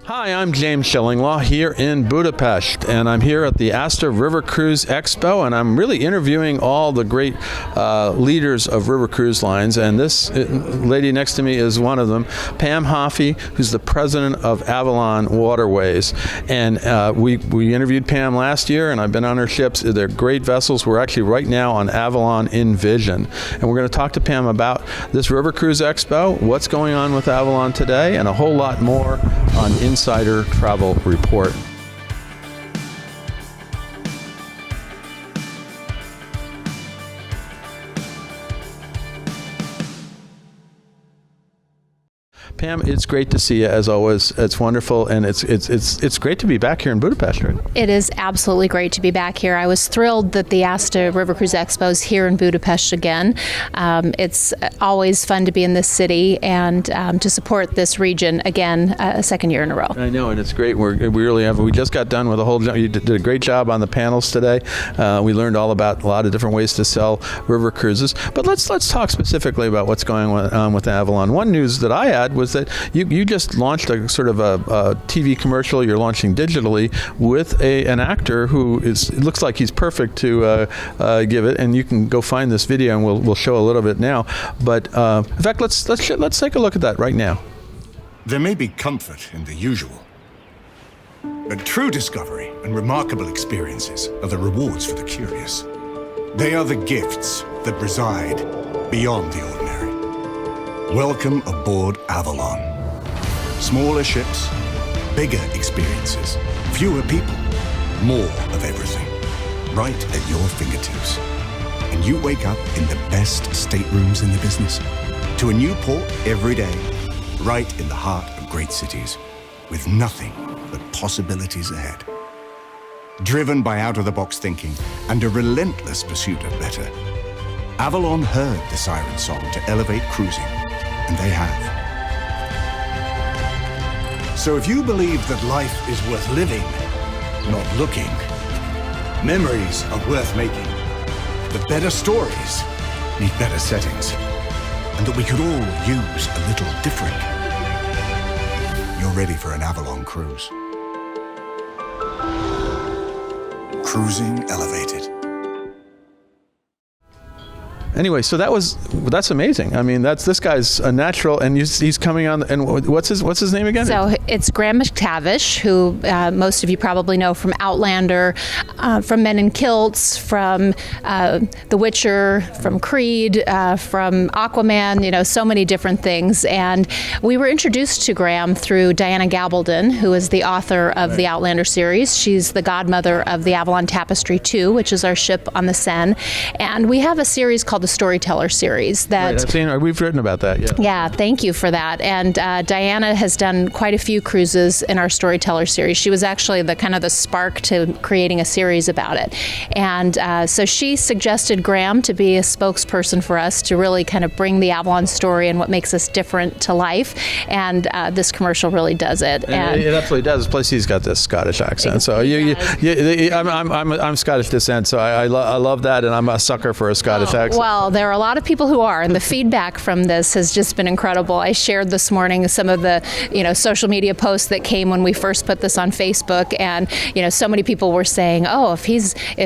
Hi, I'm James Shillinglaw here in Budapest, and I'm here at the Asta River Cruise Expo, and I'm really interviewing all the great leaders of river cruise lines, and this lady next to me is one of them, Pam Hoffey, who's the president of Avalon Waterways. And we interviewed Pam last year, and I've been on her ships. They're great vessels. We're actually right now on Avalon Envision, and we're going to talk to Pam about this River Cruise Expo, what's going on with Avalon today, and a whole lot more on Insider Travel Report. Pam, it's great to see you as always. It's wonderful, and it's great to be back here in Budapest. Right? It is absolutely great to be back here. I was thrilled that the Asta River Cruise Expo is here in Budapest again. It's always fun to be in this city and to support this region again a second year in a row. I know, and it's great. We just got done with a whole. You did a great job on the panels today. We learned all about a lot of different ways to sell river cruises. But let's talk specifically about what's going on with Avalon. One news that I had was that you just launched a sort of a TV commercial you're launching digitally with an actor who it looks like he's perfect to give it, and you can go find this video and we'll show a little bit now. But in fact, let's take a look at that right now. There may be comfort in the usual, but true discovery and remarkable experiences are the rewards for the curious. They are the gifts that reside beyond the ordinary. Welcome aboard Avalon. Smaller ships, bigger experiences, fewer people, more of everything, right at your fingertips. And you wake up in the best staterooms in the business, to a new port every day, right in the heart of great cities, with nothing but possibilities ahead. Driven by out-of-the-box thinking and a relentless pursuit of better, Avalon heard the siren song to elevate cruising, and they have. So if you believe that life is worth living, not looking, memories are worth making, that better stories need better settings, and that we could all use a little different, you're ready for an Avalon cruise. Cruising elevated. Anyway, so that's amazing. I mean, this guy's a natural, and he's coming on. And what's his name again? So it's Graham McTavish, who most of you probably know from Outlander, from Men in Kilts, from The Witcher, from Creed, from Aquaman. You know, so many different things. And we were introduced to Graham through Diana Gabaldon, who is the author of the Outlander series. She's the godmother of the Avalon Tapestry 2, which is our ship on the Seine. And we have a series called the Storyteller series that right, I've seen, we've written about that. Yeah, thank you for that. And Diana has done quite a few cruises in our Storyteller series. She was actually the kind of the spark to creating a series about it. And so she suggested Graham to be a spokesperson for us to really kind of bring the Avalon story and what makes us different to life. And this commercial really does it. And it absolutely does. Plus, he's got this Scottish accent. So I'm Scottish descent, so I love that, and I'm a sucker for a Scottish accent. Well, there are a lot of people who are, and the feedback from this has just been incredible. I shared this morning some of the, social media posts that came when we first put this on Facebook, and so many people were saying, "Oh, if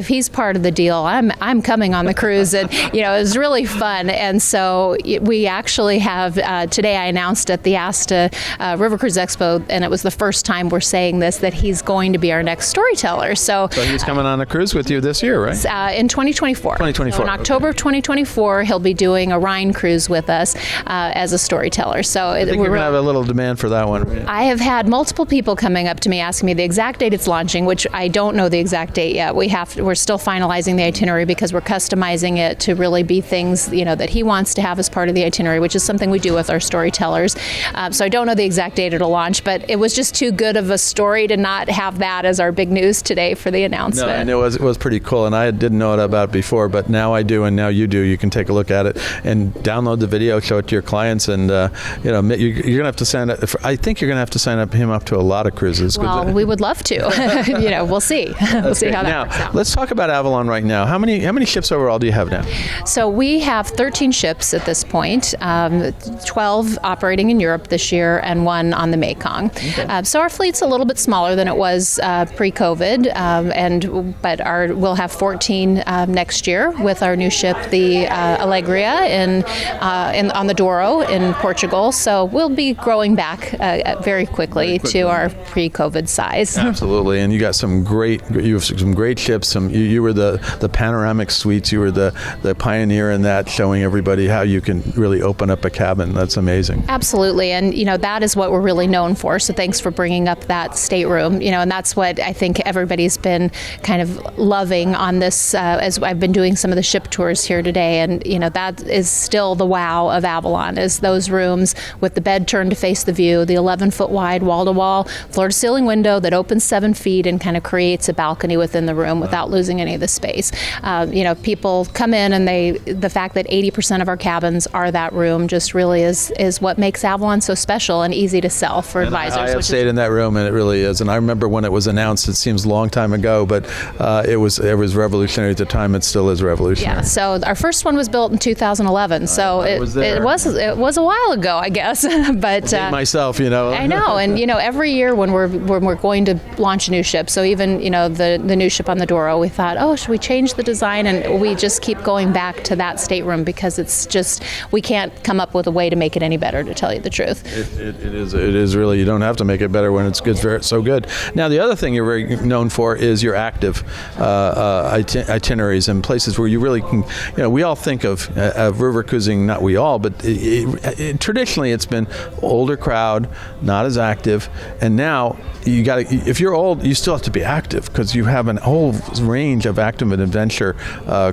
he's part of the deal, I'm coming on the cruise," and it was really fun. And so we actually have today. I announced at the Asta River Cruise Expo, and it was the first time we're saying this, that he's going to be our next storyteller. So he's coming on a cruise with you this year, right? In 2024. 2024. So in October of 2024. He'll be doing a Rhine cruise with us as a storyteller. So I think we're going to have a little demand for that one. Right? I have had multiple people coming up to me asking me the exact date it's launching, which I don't know the exact date yet. We're still finalizing the itinerary because we're customizing it to really be things that he wants to have as part of the itinerary, which is something we do with our storytellers. So I don't know the exact date it'll launch, but it was just too good of a story to not have that as our big news today for the announcement. No, and it was pretty cool, and I didn't know it about before, but now I do, and now you do. you can take a look at it and download the video, show it to your clients, and you're going to have to sign up. I think you're going to have to sign him up to a lot of cruises. Well, we would love to. We'll see. We'll see how that works out. Let's talk about Avalon right now. How many ships overall do you have now? So we have 13 ships at this point, 12 operating in Europe this year and 1 on the Mekong. Okay. So our fleet's a little bit smaller than it was pre-COVID, but we'll have 14 next year with our new ship, the Alegria, on the Douro in Portugal. So we'll be growing back very quickly to our pre-COVID size. Absolutely, and you have some great ships. You were the panoramic suites. You were the pioneer in that, showing everybody how you can really open up a cabin. That's amazing. Absolutely, and that is what we're really known for. So thanks for bringing up that stateroom. And that's what I think everybody's been kind of loving on this as I've been doing some of the ship tours here today. And that is still the wow of Avalon, is those rooms with the bed turned to face the view, the 11-foot wide wall-to-wall, floor-to-ceiling window that opens 7 feet and kind of creates a balcony within the room without losing any of the space. People come in, and the fact that 80% of our cabins are that room just really is what makes Avalon so special and easy to sell for advisors. I have stayed in that room, and it really is. And I remember when it was announced. It seems a long time ago, but it was revolutionary at the time. It still is revolutionary. Yeah. So our first one was built in 2011. So it was a while ago, I guess. But myself, I know, and every year when we're going to launch a new ship, so even the new ship on the Douro, we thought, oh, should we change the design? And we just keep going back to that stateroom because it's just, we can't come up with a way to make it any better, to tell you the truth. It is really, you don't have to make it better when it's so good. Now, the other thing you're very known for is your active itineraries and places where you really can, we all think of river cruising, not we all, but traditionally it's been older crowd, not as active, and now if you're old, you still have to be active because you have a whole range of active and adventure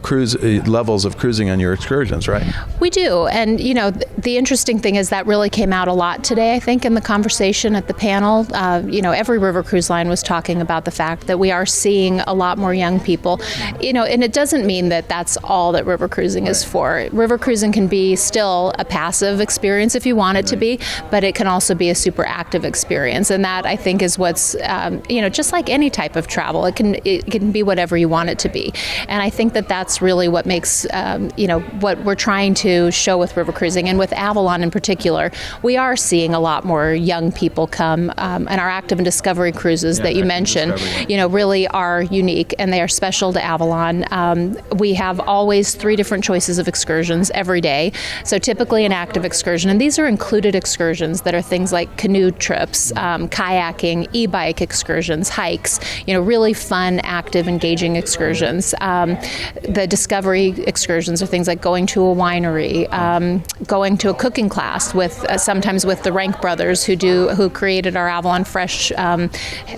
cruise levels of cruising on your excursions, right? We do, and the interesting thing is that really came out a lot today, I think, in the conversation at the panel. Every river cruise line was talking about the fact that we are seeing a lot more young people, and it doesn't mean that that's all that river cruising is for. River cruising can be still a passive experience if you want it to be, but it can also be a super active experience, and that I think is what's just like any type of travel, it can be whatever you want it to be. And I think that that's really what makes what we're trying to show with river cruising, and with Avalon in particular. We are seeing a lot more young people come, and our active and discovery cruises that you mentioned really are unique, and they are special to Avalon. We have always 3 different choices of excursions every day. So typically an active excursion, and these are included excursions that are things like canoe trips, kayaking, e-bike excursions, hikes, really fun, active, engaging excursions. The discovery excursions are things like going to a winery, going to a cooking class sometimes with the Rank brothers who created our Avalon Fresh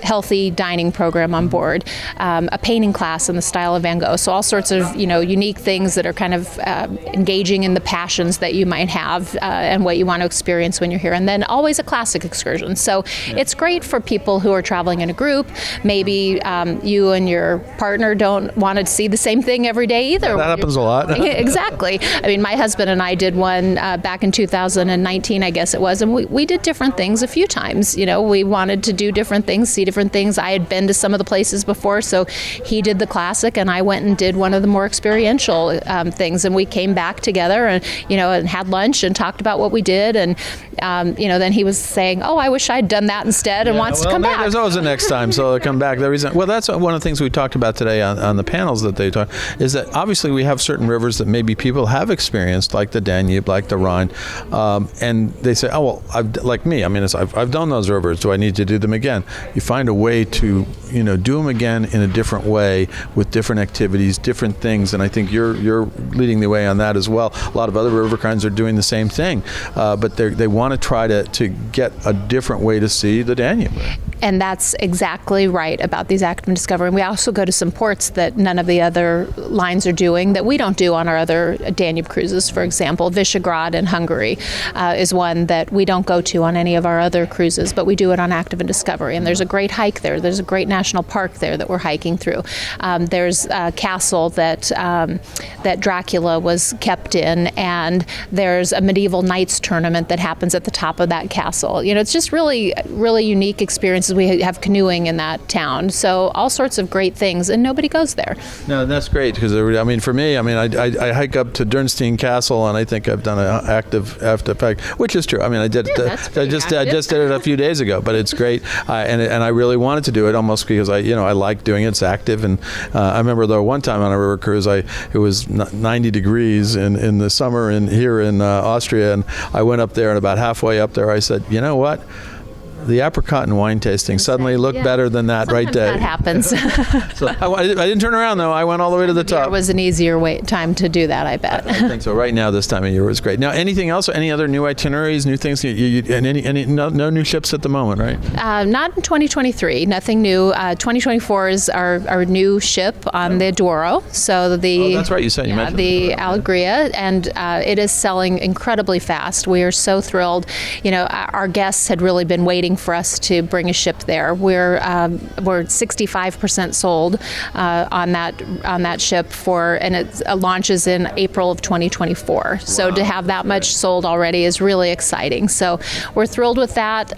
healthy dining program on board, a painting class in the style of Van Gogh. So all sorts of unique things that are kind of engaging in the passions that you might have and what you want to experience when you're here. And then always a classic excursion. So it's great for people who are traveling in a group. Maybe you and your partner don't want to see the same thing every day either. That happens a lot. Exactly. I mean, my husband and I did one back in 2019, I guess it was, and we did different things a few times. We wanted to do different things, see different things. I had been to some of the places before, so he did the classic, and I went and did one of the more experiential things. And we came back together and had lunch and talked about what we did. And then he was saying, "Oh, I wish I'd done that instead," and wants to come back. There's always a next time, so they'll come back. That's one of the things we talked about today on the panels that they talked, is that obviously we have certain rivers that maybe people have experienced, like the Danube, like the Rhine, and they say, "Oh, well, I've done those rivers. Do I need to do them again?" You find a way to do them again in a different way with different activities, different things, and I think you're leading the way on that as well. A lot of other river kinds are doing the same thing, but they want to try to get a different way to see the Danube. And that's exactly right about these active and discovery. And we also go to some ports that none of the other lines are doing that we don't do on our other Danube cruises. For example, Visegrad in Hungary is one that we don't go to on any of our other cruises, but we do it on active and discovery. And there's a great hike there. There's a great national park there that we're hiking through. There's a castle that Dracula was kept in, and there's a medieval knights tournament that happens at the top of that castle. You know, it's just really, really unique experiences. We have canoeing in that town, so all sorts of great things, and nobody goes there. No, that's great because I mean, for me, I mean, I hike up to Dürnstein Castle, and I think I've done an active after pack, which is true. I mean, I did. I just did it a few days ago, but it's great, and I really wanted to do it almost because I like doing it. It's active, and I remember though one time on a river cruise, it was 90 degrees in the summer here in Austria, and I went up there, and about halfway up there, I said, you know what? The apricot and wine tasting suddenly looked better than that. Sometimes right there. That happens. So I didn't turn around though. I went all the way to the top. It was an easier time to do that, I bet. I think so. Right now, this time of year was great. Now, anything else? Any other new itineraries, new things? And no new ships at the moment, right? Not in 2023. Nothing new. 2024 is our new ship on the Douro. So that's right. You mentioned the Alegria, and it is selling incredibly fast. We are so thrilled. You know, our guests had really been waiting for us to bring a ship there. We're 65% sold on that ship and it launches in April of 2024. Wow. So to have that much sold already is really exciting. So we're thrilled with that.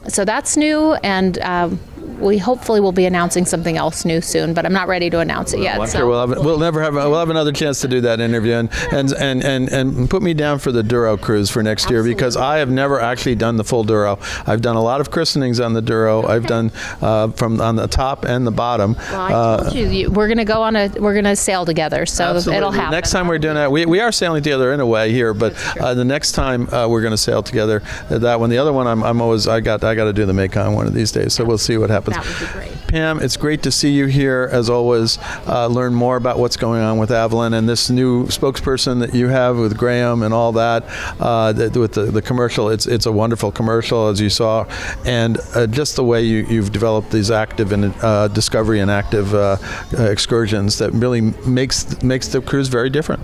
So that's new, and we hopefully will be announcing something else new soon, but I'm not ready to announce it yet. Well, I'm sure we'll have another chance to do that interview and put me down for the Douro cruise for next year, because I have never actually done the full Douro. I've done a lot of christenings on the Douro. Okay. I've done from on the top and the bottom. Well, I told you we're going to sail together, so absolutely. It'll happen. Next time we're doing that, we are sailing together in a way here, but the next time we're going to sail together. That one, the other one, I got to do the Mekong one of these days. So we'll see what happens. That would be great. Pam, it's great to see you here as always. Learn more about what's going on with Avalon and this new spokesperson that you have with Graham and all that. With the commercial, it's a wonderful commercial, as you saw, and just the way you've developed these active and discovery and active excursions that really makes the cruise very different.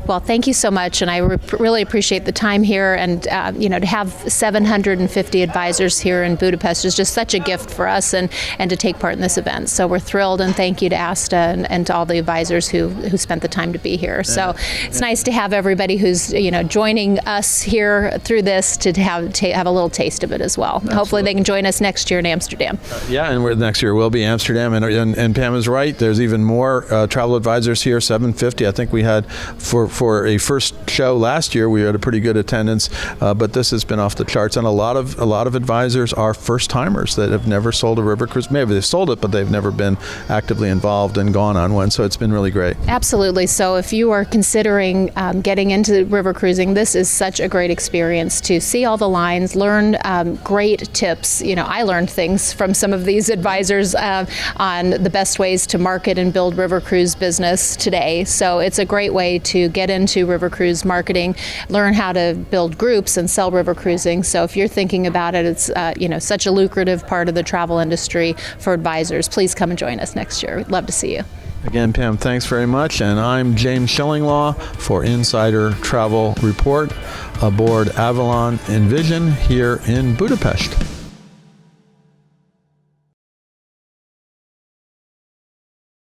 Well, thank you so much, and I really appreciate the time here. And to have 750 advisors here in Budapest is just such a gift for us, and to take part in this event. So we're thrilled, and thank you to ASTA and to all the advisors who spent the time to be here. So it's nice to have everybody who's joining us here through this to have a little taste of it as well. Absolutely. Hopefully they can join us next year in Amsterdam. And next year will be Amsterdam, and Pam is right. There's even more travel advisors here. 750. I think we had for a first show last year, we had a pretty good attendance, but this has been off the charts. And a lot of advisors are first timers that have never sold a river cruise. Maybe they've sold it, but they've never been actively involved and gone on one. So it's been really great. Absolutely. So if you are considering getting into river cruising, this is such a great experience to see all the lines, learn great tips. I learned things from some of these advisors on the best ways to market and build river cruise business today. So it's a great way to get into river cruise marketing, learn how to build groups and sell river cruising. So if you're thinking about it, it's such a lucrative part of the travel industry for advisors. Please come and join us next year. We'd love to see you. Again, Pam, thanks very much. And I'm James Shillinglaw for Insider Travel Report aboard Avalon Envision here in Budapest.